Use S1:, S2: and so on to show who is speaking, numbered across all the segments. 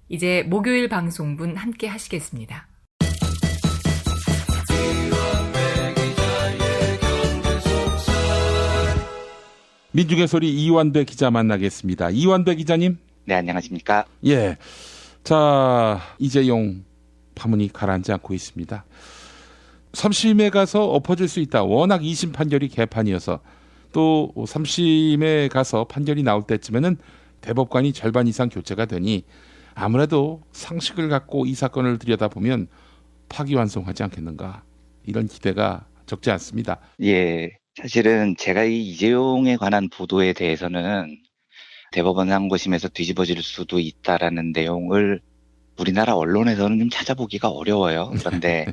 S1: 이제 목요일 방송분 함께 하시겠습니다.
S2: 민중의 소리 이완배 기자 만나겠습니다. 이완배 기자님.
S3: 네, 안녕하십니까.
S2: 예. 자, 이재용 파문이 가라앉지 않고 있습니다. 3심에 가서 엎어질 수 있다. 워낙 2심 판결이 개판이어서 또 3심에 가서 판결이 나올 때쯤에는 대법관이 절반 이상 교체가 되니 아무래도 상식을 갖고 이 사건을 들여다보면 파기환송하지 않겠는가. 이런 기대가 적지 않습니다.
S3: 예, 사실은 제가 이 이재용에 관한 보도에 대해서는 대법원 상고심에서 뒤집어질 수도 있다라는 내용을 우리나라 언론에서는 좀 찾아보기가 어려워요. 그런데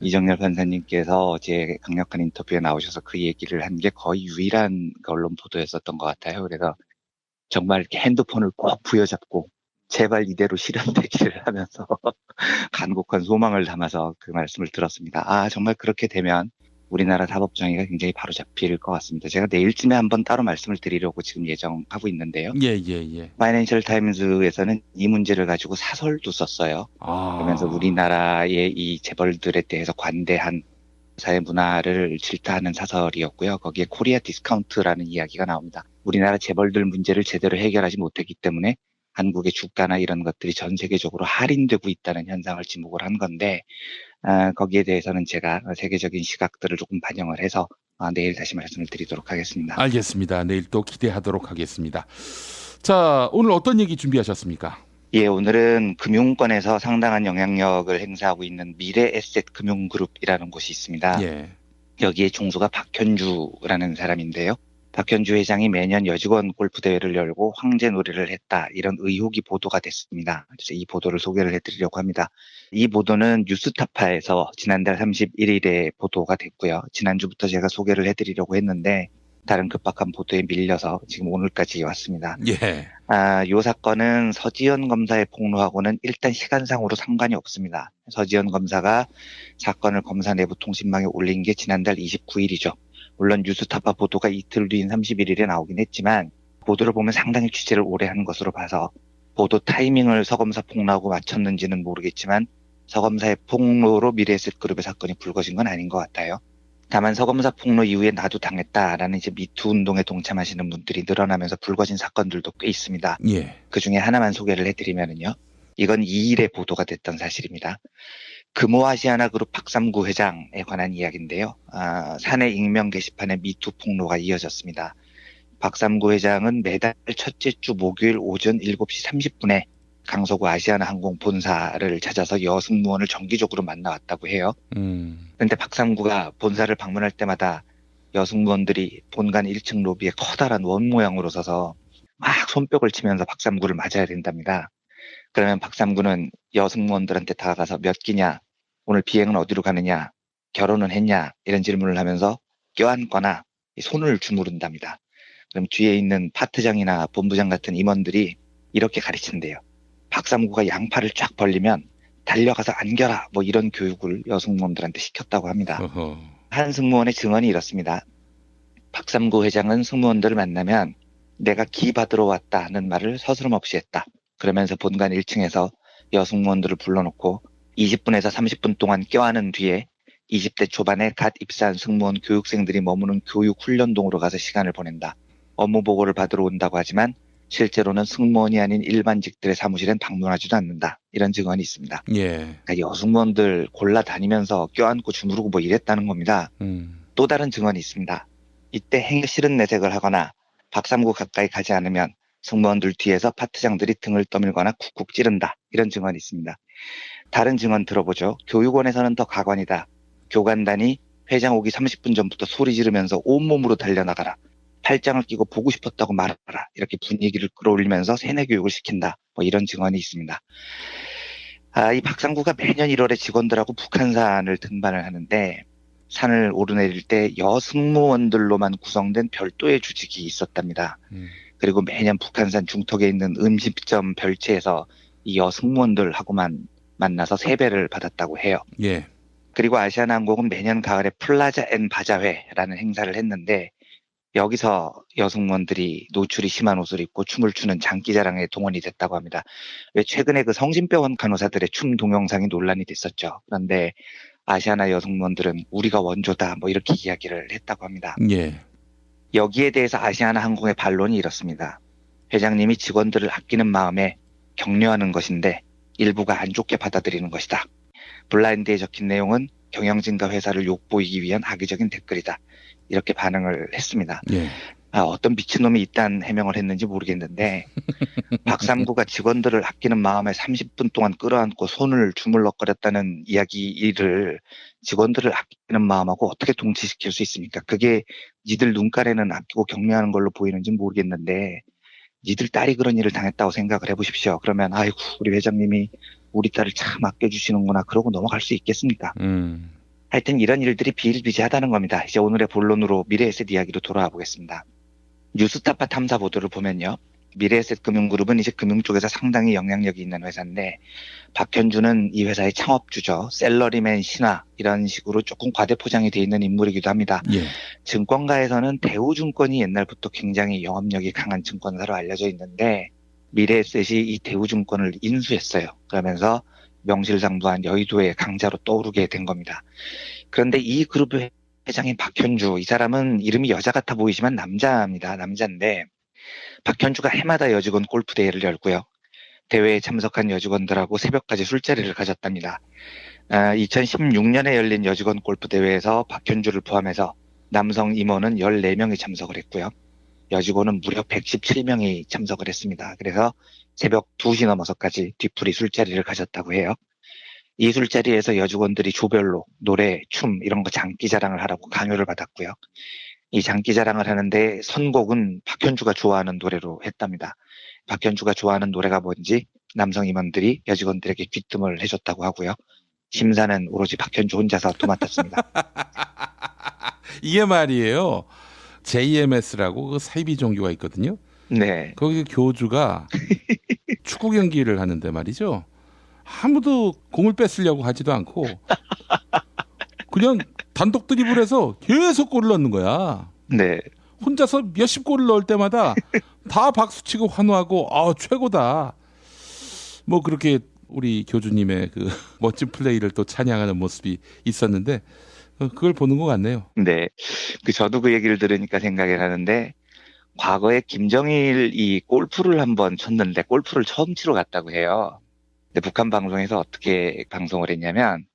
S3: 이정렬 판사님께서 제 강력한 인터뷰에 나오셔서 그 얘기를 한 게 거의 유일한 언론 보도였었던 것 같아요. 그래서 정말 이렇게 핸드폰을 꼭 부여잡고 제발 이대로 실현되기를 하면서 간곡한 소망을 담아서 그 말씀을 들었습니다. 아, 정말 그렇게 되면 우리나라 사법정의가 굉장히 바로잡힐 것 같습니다. 제가 내일쯤에 한번 따로 말씀을 드리려고 지금 예정하고 있는데요.
S2: 예.
S3: 파이낸셜 타임즈에서는 이 문제를 가지고 사설도 썼어요. 그러면서 우리나라의 이 재벌들에 대해서 관대한 사회 문화를 질타하는 사설이었고요. 거기에 코리아 디스카운트라는 이야기가 나옵니다. 우리나라 재벌들 문제를 제대로 해결하지 못했기 때문에 한국의 주가나 이런 것들이 전 세계적으로 할인되고 있다는 현상을 지목을 한 건데, 거기에 대해서는 제가 세계적인 시각들을 조금 반영을 해서 내일 다시 말씀을 드리도록 하겠습니다.
S2: 알겠습니다. 내일 또 기대하도록 하겠습니다. 자, 오늘 어떤 얘기 준비하셨습니까?
S3: 예, 오늘은 금융권에서 상당한 영향력을 행사하고 있는 미래에셋 금융그룹이라는 곳이 있습니다.
S2: 예.
S3: 여기에 총수가 박현주라는 사람인데요. 박현주 회장이 매년 여직원 골프대회를 열고 황제놀이를 했다. 이런 의혹이 보도가 됐습니다. 그래서 이 보도를 소개를 해드리려고 합니다. 이 보도는 뉴스타파에서 지난달 31일에 보도가 됐고요. 지난주부터 제가 소개를 해드리려고 했는데 다른 급박한 보도에 밀려서 지금 오늘까지 왔습니다.
S2: 예.
S3: 이 사건은 서지현 검사의 폭로하고는 일단 시간상으로 상관이 없습니다. 서지현 검사가 사건을 검사 내부 통신망에 올린 게 지난달 29일이죠. 물론 뉴스타파 보도가 이틀 뒤인 31일에 나오긴 했지만 보도를 보면 상당히 취재를 오래 한 것으로 봐서 보도 타이밍을 서 검사 폭로하고 맞췄는지는 모르겠지만 서 검사의 폭로로 미래에셋 그룹의 사건이 불거진 건 아닌 것 같아요. 다만 서 검사 폭로 이후에 나도 당했다라는 이제 미투 운동에 동참하시는 분들이 늘어나면서 불거진 사건들도 꽤 있습니다.
S2: 예.
S3: 그 중에 하나만 소개를 해드리면은요. 이건 2일에 보도가 됐던 사실입니다. 금호아시아나그룹 박삼구 회장에 관한 이야기인데요. 사내 익명 게시판에 미투 폭로가 이어졌습니다. 박삼구 회장은 매달 첫째 주 목요일 오전 7시 30분에 강서구 아시아나항공 본사를 찾아서 여승무원을 정기적으로 만나왔다고 해요. 그런데 박삼구가 본사를 방문할 때마다 여승무원들이 본관 1층 로비에 커다란 원 모양으로 서서 막 손뼉을 치면서 박삼구를 맞아야 된답니다. 그러면 박삼구는 여승무원들한테 다가가서 몇 끼냐, 오늘 비행은 어디로 가느냐, 결혼은 했냐 이런 질문을 하면서 껴안거나 손을 주무른답니다. 그럼 뒤에 있는 파트장이나 본부장 같은 임원들이 이렇게 가르친대요. 박삼구가 양팔을 쫙 벌리면 달려가서 안겨라 뭐 이런 교육을 여승무원들한테 시켰다고 합니다. 한 승무원의 증언이 이렇습니다. 박삼구 회장은 승무원들을 만나면 내가 기 받으러 왔다는 말을 서스럼없이 했다. 그러면서 본관 1층에서 여승무원들을 불러놓고 20분에서 30분 동안 껴안은 뒤에 20대 초반에 갓 입사한 승무원 교육생들이 머무는 교육훈련동으로 가서 시간을 보낸다. 업무 보고를 받으러 온다고 하지만 실제로는 승무원이 아닌 일반직들의 사무실엔 방문하지도 않는다. 이런 증언이 있습니다.
S2: 예.
S3: 그러니까 여승무원들 골라 다니면서 껴안고 주무르고 뭐 이랬다는 겁니다. 또 다른 증언이 있습니다. 이때 행여 싫은 내색을 하거나 박삼구 가까이 가지 않으면 승무원들 뒤에서 파트장들이 등을 떠밀거나 쿡쿡 찌른다. 이런 증언이 있습니다. 다른 증언 들어보죠. 교육원에서는 더 가관이다. 교관단이 회장 오기 30분 전부터 소리 지르면서 온몸으로 달려나가라. 팔짱을 끼고 보고 싶었다고 말하라. 이렇게 분위기를 끌어올리면서 세뇌 교육을 시킨다. 뭐 이런 증언이 있습니다. 이 박상구가 매년 1월에 직원들하고 북한산을 등반을 하는데 산을 오르내릴 때 여승무원들로만 구성된 별도의 조직이 있었답니다. 그리고 매년 북한산 중턱에 있는 음식점 별채에서 이 여승무원들하고만 만나서 세배를 받았다고 해요.
S2: 예.
S3: 그리고 아시아나항공은 매년 가을에 플라자 앤 바자회라는 행사를 했는데 여기서 여승무원들이 노출이 심한 옷을 입고 춤을 추는 장기자랑에 동원이 됐다고 합니다. 왜 최근에 그 성심병원 간호사들의 춤 동영상이 논란이 됐었죠. 그런데 아시아나 여승무원들은 우리가 원조다 뭐 이렇게 이야기를 했다고 합니다.
S2: 예.
S3: 여기에 대해서 아시아나 항공의 반론이 이렇습니다. 회장님이 직원들을 아끼는 마음에 격려하는 것인데 일부가 안 좋게 받아들이는 것이다. 블라인드에 적힌 내용은 경영진과 회사를 욕보이기 위한 악의적인 댓글이다. 이렇게 반응을 했습니다.
S2: 예.
S3: 어떤 미친놈이 이딴 해명을 했는지 모르겠는데 박삼구가 직원들을 아끼는 마음에 30분 동안 끌어안고 손을 주물럭거렸다는 이야기를 직원들을 아끼는 마음하고 어떻게 동치시킬 수 있습니까? 그게 니들 눈깔에는 아끼고 격려하는 걸로 보이는지 모르겠는데 니들 딸이 그런 일을 당했다고 생각을 해보십시오. 그러면 아이고 우리 회장님이 우리 딸을 참 아껴주시는구나 그러고 넘어갈 수 있겠습니까? 하여튼 이런 일들이 비일비재하다는 겁니다. 이제 오늘의 본론으로 미래에셋 이야기로 돌아와 보겠습니다. 뉴스타파 탐사 보도를 보면요. 미래에셋 금융그룹은 이제 금융 쪽에서 상당히 영향력이 있는 회사인데 박현주는 이 회사의 창업주죠. 셀러리맨 신화 이런 식으로 조금 과대포장이 돼 있는 인물이기도 합니다.
S2: 예.
S3: 증권가에서는 대우증권이 옛날부터 굉장히 영업력이 강한 증권사로 알려져 있는데 미래에셋이 이 대우증권을 인수했어요. 그러면서 명실상부한 여의도의 강자로 떠오르게 된 겁니다. 그런데 이 그룹의 회장인 박현주, 이 사람은 이름이 여자 같아 보이지만 남자입니다. 남자인데 박현주가 해마다 여직원 골프 대회를 열고요. 대회에 참석한 여직원들하고 새벽까지 술자리를 가졌답니다. 2016년에 열린 여직원 골프 대회에서 박현주를 포함해서 남성 임원은 14명이 참석을 했고요. 여직원은 무려 117명이 참석을 했습니다. 그래서 새벽 2시 넘어서까지 뒤풀이 술자리를 가졌다고 해요. 이 술자리에서 여직원들이 조별로 노래, 춤 이런 거 장기자랑을 하라고 강요를 받았고요. 이 장기자랑을 하는데 선곡은 박현주가 좋아하는 노래로 했답니다. 박현주가 좋아하는 노래가 뭔지 남성 임원들이 여직원들에게 귀뜸을 해줬다고 하고요. 심사는 오로지 박현주 혼자서 도맡았습니다.
S2: 이게 말이에요. JMS라고 그 사이비 종교가 있거든요.
S3: 네.
S2: 거기 교주가 축구 경기를 하는데 말이죠. 아무도 공을 뺏으려고 하지도 않고 그냥 단독 드리블해서 계속 골을 넣는 거야.
S3: 네.
S2: 혼자서 몇십 골을 넣을 때마다 다 박수치고 환호하고 최고다. 뭐 그렇게 우리 교주님의 그 멋진 플레이를 또 찬양하는 모습이 있었는데 그걸 보는 것 같네요.
S3: 네. 저도 그 얘기를 들으니까 생각이 나는데 과거에 김정일이 골프를 한번 쳤는데 골프를 처음 치러 갔다고 해요. 근데 북한 방송에서 어떻게 방송을 했냐면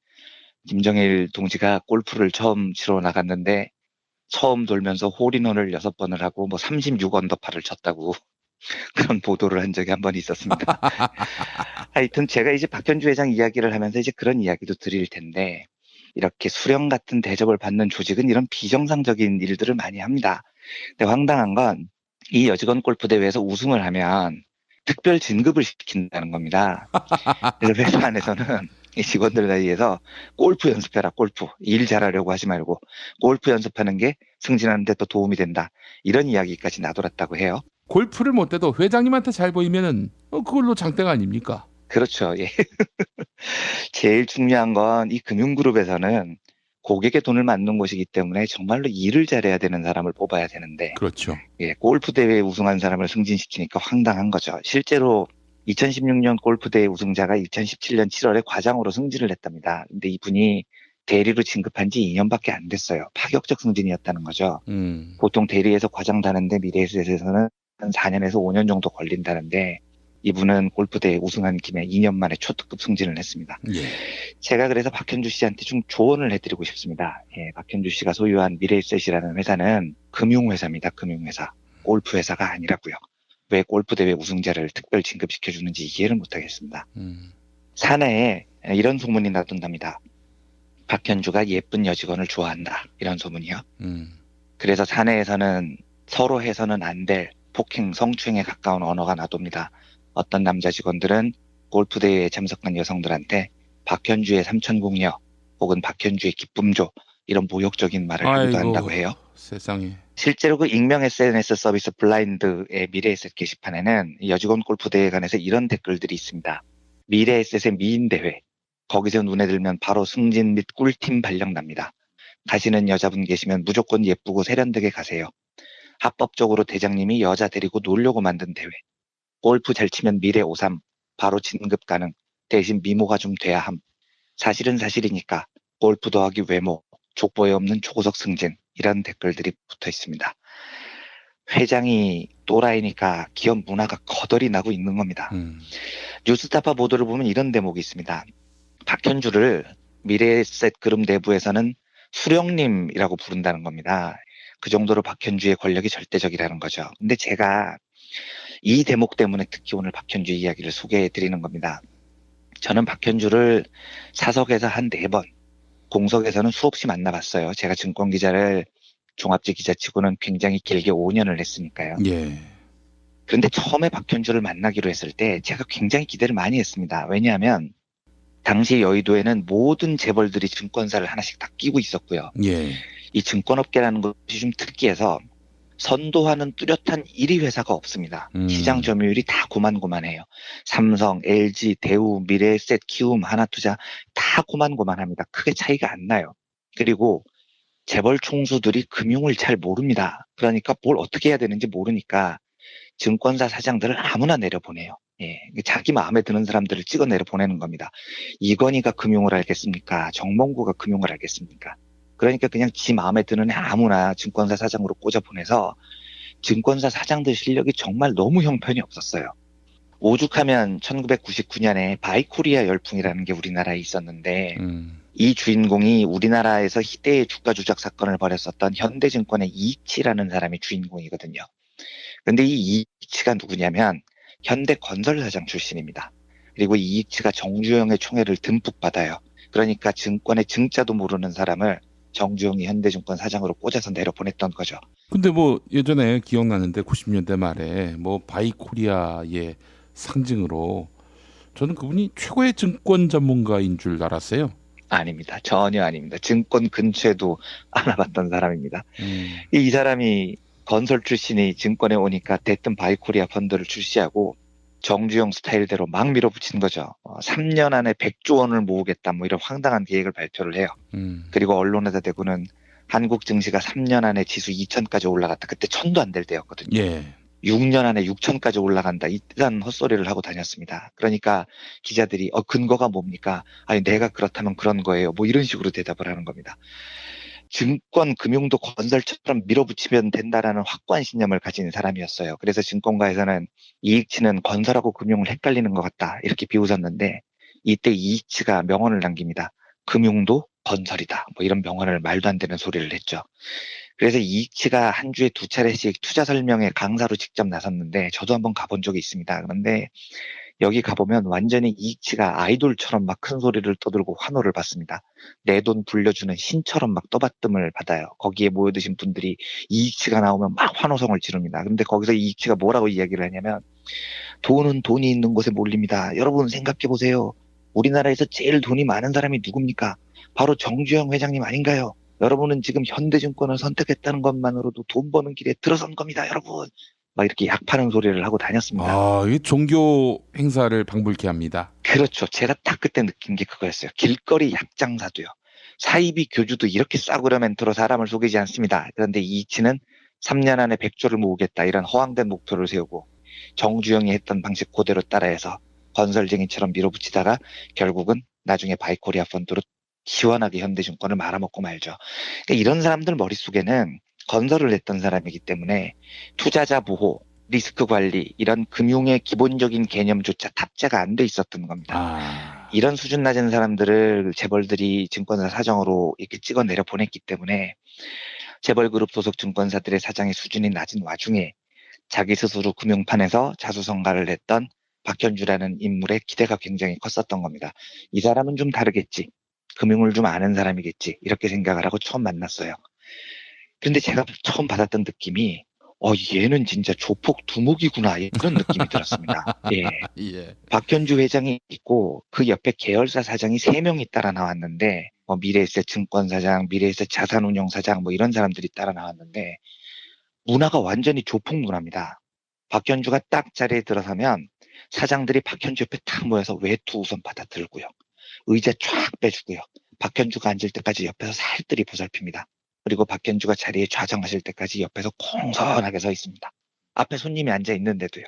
S3: 김정일 동지가 골프를 처음 치러 나갔는데 처음 돌면서 홀인원을 6번을 하고 뭐 36언더파를 쳤다고 그런 보도를 한 적이 한 번 있었습니다. 하여튼 제가 이제 박현주 회장 이야기를 하면서 이제 그런 이야기도 드릴 텐데 이렇게 수령 같은 대접을 받는 조직은 이런 비정상적인 일들을 많이 합니다. 근데 황당한 건 이 여직원 골프 대회에서 우승을 하면 특별 진급을 시킨다는 겁니다. 그래서 회사 안에서는 이 직원들 사이에서 골프 연습해라, 골프. 일 잘하려고 하지 말고 골프 연습하는 게 승진하는 데 더 도움이 된다. 이런 이야기까지 나돌았다고 해요.
S2: 골프를 못 해도 회장님한테 잘 보이면은 그걸로 장땡 아닙니까?
S3: 그렇죠. 예. 제일 중요한 건 이 금융그룹에서는 고객의 돈을 맞는 곳이기 때문에 정말로 일을 잘해야 되는 사람을 뽑아야 되는데
S2: 그렇죠.
S3: 예, 골프 대회에 우승한 사람을 승진시키니까 황당한 거죠. 실제로 2016년 골프 대회 우승자가 2017년 7월에 과장으로 승진을 했답니다. 근데 이분이 대리로 진급한 지 2년밖에 안 됐어요. 파격적 승진이었다는 거죠. 보통 대리에서 과장 다는데 미래에셋에서는 한 4년에서 5년 정도 걸린다는데 이분은 골프 대회 우승한 김에 2년 만에 초특급 승진을 했습니다.
S2: 예.
S3: 제가 그래서 박현주 씨한테 좀 조언을 해드리고 싶습니다. 예, 박현주 씨가 소유한 미래에셋이라는 회사는 금융회사입니다. 금융회사. 골프회사가 아니라고요. 왜 골프대회 우승자를 특별 진급시켜주는지 이해를 못하겠습니다. 사내에 이런 소문이 나돈답니다. 박현주가 예쁜 여직원을 좋아한다. 이런 소문이요. 그래서 사내에서는 서로 해서는 안 될 폭행, 성추행에 가까운 언어가 나돕니다. 어떤 남자 직원들은 골프대회에 참석한 여성들한테 박현주의 삼천궁녀 혹은 박현주의 기쁨조 이런 모욕적인 말을 하기도 한다고 해요.
S2: 세상에.
S3: 실제로 그 익명 SNS 서비스 블라인드의 미래에셋 게시판에는 여직원 골프대회에 관해서 이런 댓글들이 있습니다. 미래에셋의 미인대회. 거기서 눈에 들면 바로 승진 및 꿀팀 발령납니다. 가시는 여자분 계시면 무조건 예쁘고 세련되게 가세요. 합법적으로 대장님이 여자 데리고 놀려고 만든 대회. 골프 잘 치면 미래 오삼, 바로 진급 가능. 대신 미모가 좀 돼야 함. 사실은 사실이니까 골프 더하기 외모, 족보에 없는 초고속 승진 이런 댓글들이 붙어 있습니다. 회장이 또라이니까 기업 문화가 거덜이 나고 있는 겁니다. 뉴스타파 보도를 보면 이런 대목이 있습니다. 박현주를 미래에셋 그룹 내부에서는 수령님이라고 부른다는 겁니다. 그 정도로 박현주의 권력이 절대적이라는 거죠. 근데 제가 이 대목 때문에 특히 오늘 박현주 이야기를 소개해 드리는 겁니다. 저는 박현주를 사석에서 한 4번, 공석에서는 수없이 만나봤어요. 제가 증권기자를 종합지 기자치고는 굉장히 길게 5년을 했으니까요.
S2: 예.
S3: 그런데 처음에 박현주를 만나기로 했을 때 제가 굉장히 기대를 많이 했습니다. 왜냐하면 당시 여의도에는 모든 재벌들이 증권사를 하나씩 다 끼고 있었고요.
S2: 예.
S3: 이 증권업계라는 것이 좀 특이해서 선도하는 뚜렷한 1위 회사가 없습니다. 시장 점유율이 다 고만고만해요. 삼성, LG, 대우, 미래에셋, 키움, 하나투자 다 고만고만합니다. 크게 차이가 안 나요. 그리고 재벌 총수들이 금융을 잘 모릅니다. 그러니까 뭘 어떻게 해야 되는지 모르니까 증권사 사장들을 아무나 내려보내요. 예, 자기 마음에 드는 사람들을 찍어 내려보내는 겁니다. 이건희가 금융을 알겠습니까? 정몽구가 금융을 알겠습니까? 그러니까 그냥 지 마음에 드는 애 아무나 증권사 사장으로 꽂아 보내서 증권사 사장들 실력이 정말 너무 형편이 없었어요. 오죽하면 1999년에 바이코리아 열풍이라는 게 우리나라에 있었는데 이 주인공이 우리나라에서 희대의 주가 조작 사건을 벌였었던 현대증권의 이익치라는 사람이 주인공이거든요. 그런데 이 이익치가 누구냐면 현대건설 사장 출신입니다. 그리고 이 이익치가 정주영의 총애를 듬뿍 받아요. 그러니까 증권의 증자도 모르는 사람을 정주영이 현대증권 사장으로 꽂아서 내려보냈던 거죠.
S2: 근데 뭐 예전에 기억나는데 90년대 말에 뭐 바이코리아의 상징으로 저는 그분이 최고의 증권 전문가인 줄 알았어요.
S3: 아닙니다. 전혀 아닙니다. 증권 근처에도 안 와봤던 사람입니다. 이 사람이 건설 출신이 증권에 오니까 대뜸 바이코리아 펀드를 출시하고 정주영 스타일대로 막 밀어붙인 거죠. 3년 안에 100조 원을 모으겠다 뭐 이런 황당한 계획을 발표를 해요. 그리고 언론에다 대고는 한국 증시가 3년 안에 지수 2000까지 올라갔다. 그때 1000도 안 될 때였거든요.
S2: 예.
S3: 6년 안에 6000까지 올라간다. 이딴 헛소리를 하고 다녔습니다. 그러니까 기자들이 근거가 뭡니까? 아니 내가 그렇다면 그런 거예요. 뭐 이런 식으로 대답을 하는 겁니다. 증권, 금융도 건설처럼 밀어붙이면 된다라는 확고한 신념을 가진 사람이었어요. 그래서 증권가에서는 이익치는 건설하고 금융을 헷갈리는 것 같다. 이렇게 비웃었는데 이때 이익치가 명언을 남깁니다. 금융도 건설이다. 뭐 이런 명언을 말도 안 되는 소리를 했죠. 그래서 이익치가 한 주에 2차례씩 투자 설명회 강사로 직접 나섰는데 저도 한번 가본 적이 있습니다. 그런데 여기 가보면 완전히 이익치가 아이돌처럼 막 큰 소리를 떠들고 환호를 받습니다. 내 돈 불려주는 신처럼 막 떠받침을 받아요. 거기에 모여드신 분들이 이익치가 나오면 막 환호성을 지릅니다. 근데 거기서 이익치가 뭐라고 이야기를 하냐면 돈은 돈이 있는 곳에 몰립니다. 여러분 생각해 보세요. 우리나라에서 제일 돈이 많은 사람이 누굽니까? 바로 정주영 회장님 아닌가요? 여러분은 지금 현대증권을 선택했다는 것만으로도 돈 버는 길에 들어선 겁니다, 여러분. 막 이렇게 약 파는 소리를 하고 다녔습니다.
S2: 아, 이 종교 행사를 방불케 합니다.
S3: 그렇죠. 제가 딱 그때 느낀 게 그거였어요. 길거리 약장사도요. 사이비 교주도 이렇게 싸구려 멘트로 사람을 속이지 않습니다. 그런데 이익치는 3년 안에 100조를 모으겠다 이런 허황된 목표를 세우고 정주영이 했던 방식 그대로 따라해서 건설쟁이처럼 밀어붙이다가 결국은 나중에 바이코리아 펀드로 시원하게 현대증권을 말아먹고 말죠. 그러니까 이런 사람들 머릿속에는 건설을 했던 사람이기 때문에 투자자 보호, 리스크 관리 이런 금융의 기본적인 개념조차 탑재가 안 돼 있었던 겁니다. 이런 수준 낮은 사람들을 재벌들이 증권사 사장으로 이렇게 찍어 내려 보냈기 때문에 재벌그룹 소속 증권사들의 사장의 수준이 낮은 와중에 자기 스스로 금융판에서 자수성가를 했던 박현주라는 인물의 기대가 굉장히 컸었던 겁니다. 이 사람은 좀 다르겠지. 금융을 좀 아는 사람이겠지. 이렇게 생각을 하고 처음 만났어요. 근데 제가 처음 받았던 느낌이 얘는 진짜 조폭 두목이구나 이런 느낌이 들었습니다. 예.
S2: 예.
S3: 박현주 회장이 있고 그 옆에 계열사 사장이 3명이 따라 나왔는데 미래에셋 증권사장, 미래에셋 자산운용사장 뭐 이런 사람들이 따라 나왔는데 문화가 완전히 조폭 문화입니다. 박현주가 딱 자리에 들어서면 사장들이 박현주 옆에 탁 모여서 외투 우선 받아 들고요. 의자 쫙 빼주고요. 박현주가 앉을 때까지 옆에서 살뜰히 보살핍니다. 그리고 박현주가 자리에 좌정하실 때까지 옆에서 공손하게 서 있습니다. 앞에 손님이 앉아 있는데도요.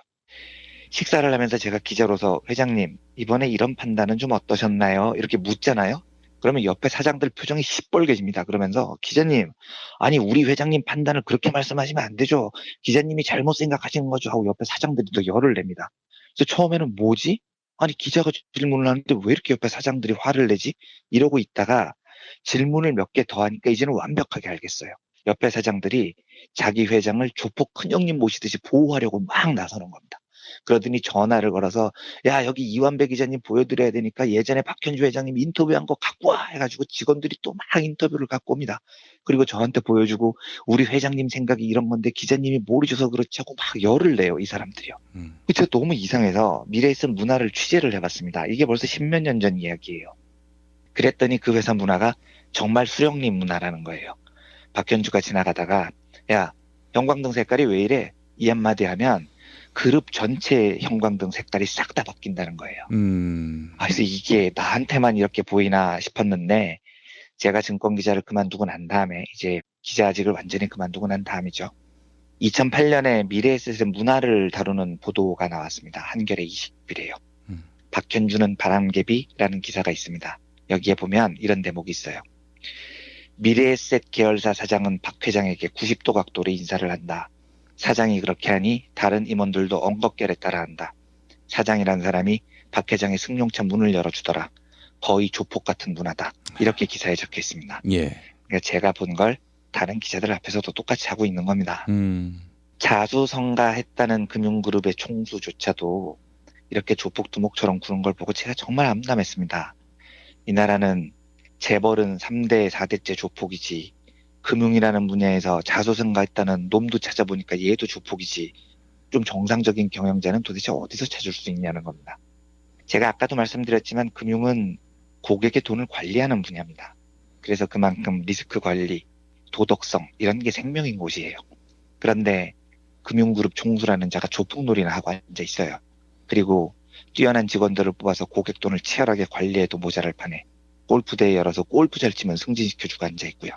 S3: 식사를 하면서 제가 기자로서 회장님, 이번에 이런 판단은 좀 어떠셨나요? 이렇게 묻잖아요. 그러면 옆에 사장들 표정이 시뻘개집니다. 그러면서 기자님, 아니 우리 회장님 판단을 그렇게 말씀하시면 안 되죠. 기자님이 잘못 생각하시는 거죠. 하고 옆에 사장들이 또 열을 냅니다. 그래서 처음에는 뭐지? 아니 기자가 질문을 하는데 왜 이렇게 옆에 사장들이 화를 내지? 이러고 있다가 질문을 몇 개 더 하니까 이제는 완벽하게 알겠어요. 옆에 사장들이 자기 회장을 조폭 큰형님 모시듯이 보호하려고 막 나서는 겁니다. 그러더니 전화를 걸어서 야 여기 이완배 기자님 보여드려야 되니까 예전에 박현주 회장님 인터뷰한 거 갖고 와 해가지고 직원들이 또 막 인터뷰를 갖고 옵니다. 그리고 저한테 보여주고 우리 회장님 생각이 이런 건데 기자님이 모르셔서 그렇지 하고 막 열을 내요 이 사람들이요. 제가 너무 이상해서 미래에셋 문화를 취재를 해봤습니다. 이게 벌써 십몇 년 전 이야기예요. 그랬더니 그 회사 문화가 정말 수령님 문화라는 거예요. 박현주가 지나가다가 야 형광등 색깔이 왜 이래? 이 한마디 하면 그룹 전체 형광등 색깔이 싹 다 바뀐다는 거예요. 그래서 이게 나한테만 이렇게 보이나 싶었는데 제가 증권 기자를 그만두고 난 다음에 이제 기자직을 완전히 그만두고 난 다음이죠. 2008년에 미래에셋의 문화를 다루는 보도가 나왔습니다. 한겨레 20일에요. 박현주는 바람개비라는 기사가 있습니다. 여기에 보면 이런 대목이 있어요. 미래에셋 계열사 사장은 박 회장에게 90도 각도로 인사를 한다. 사장이 그렇게 하니 다른 임원들도 엉겁결에 따라한다. 사장이란 사람이 박 회장의 승용차 문을 열어주더라. 거의 조폭 같은 문화다. 이렇게 기사에 적혀 있습니다.
S2: 예.
S3: 그러니까 제가 본 걸 다른 기자들 앞에서도 똑같이 하고 있는 겁니다. 자수성가했다는 금융그룹의 총수조차도 이렇게 조폭 두목처럼 구는 걸 보고 제가 정말 암담했습니다. 이 나라는 재벌은 3대, 4대째 조폭이지. 금융이라는 분야에서 자수성가했다는 놈도 찾아보니까 얘도 조폭이지. 좀 정상적인 경영자는 도대체 어디서 찾을 수 있냐는 겁니다. 제가 아까도 말씀드렸지만 금융은 고객의 돈을 관리하는 분야입니다. 그래서 그만큼 리스크 관리, 도덕성 이런 게 생명인 곳이에요. 그런데 금융그룹 총수라는 자가 조폭놀이나 하고 앉아 있어요. 그리고 뛰어난 직원들을 뽑아서 고객 돈을 치열하게 관리해도 모자랄 판에 골프대회 열어서 골프 잘 치면 승진시켜주고 앉아 있고요.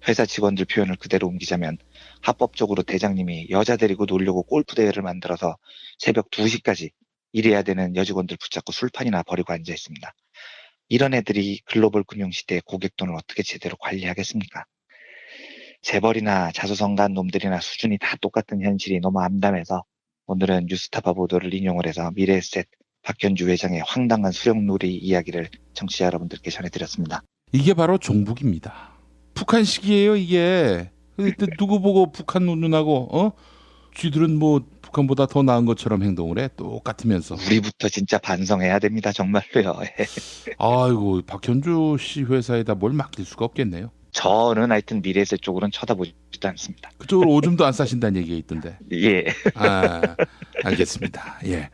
S3: 회사 직원들 표현을 그대로 옮기자면 합법적으로 대장님이 여자 데리고 놀려고 골프대회를 만들어서 새벽 2시까지 일해야 되는 여직원들 붙잡고 술판이나 버리고 앉아 있습니다. 이런 애들이 글로벌 금융시대의 고객 돈을 어떻게 제대로 관리하겠습니까? 재벌이나 자수성가한 놈들이나 수준이 다 똑같은 현실이 너무 암담해서 오늘은 뉴스타파 보도를 인용을 해서 미래에셋 박현주 회장의 황당한 수령놀이 이야기를 청취자 여러분들께 전해드렸습니다.
S2: 이게 바로 종북입니다. 북한식이에요 이게. 누구 보고 북한 눈하고 쥐들은 뭐 북한보다 더 나은 것처럼 행동을 해. 똑같으면서.
S3: 우리부터 진짜 반성해야 됩니다. 정말로요.
S2: 아이고 박현주 씨 회사에다 뭘 맡길 수가 없겠네요.
S3: 저는 하여튼 미래에셋 쪽으로는 쳐다보지도 않습니다.
S2: 그쪽으로 오줌도 안 싸신다는 얘기가 있던데.
S3: 예.
S2: 알겠습니다. 예.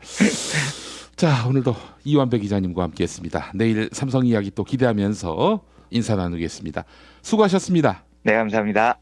S2: 자, 오늘도 이완배 기자님과 함께했습니다. 내일 삼성 이야기 또 기대하면서 인사 나누겠습니다. 수고하셨습니다.
S3: 네, 감사합니다.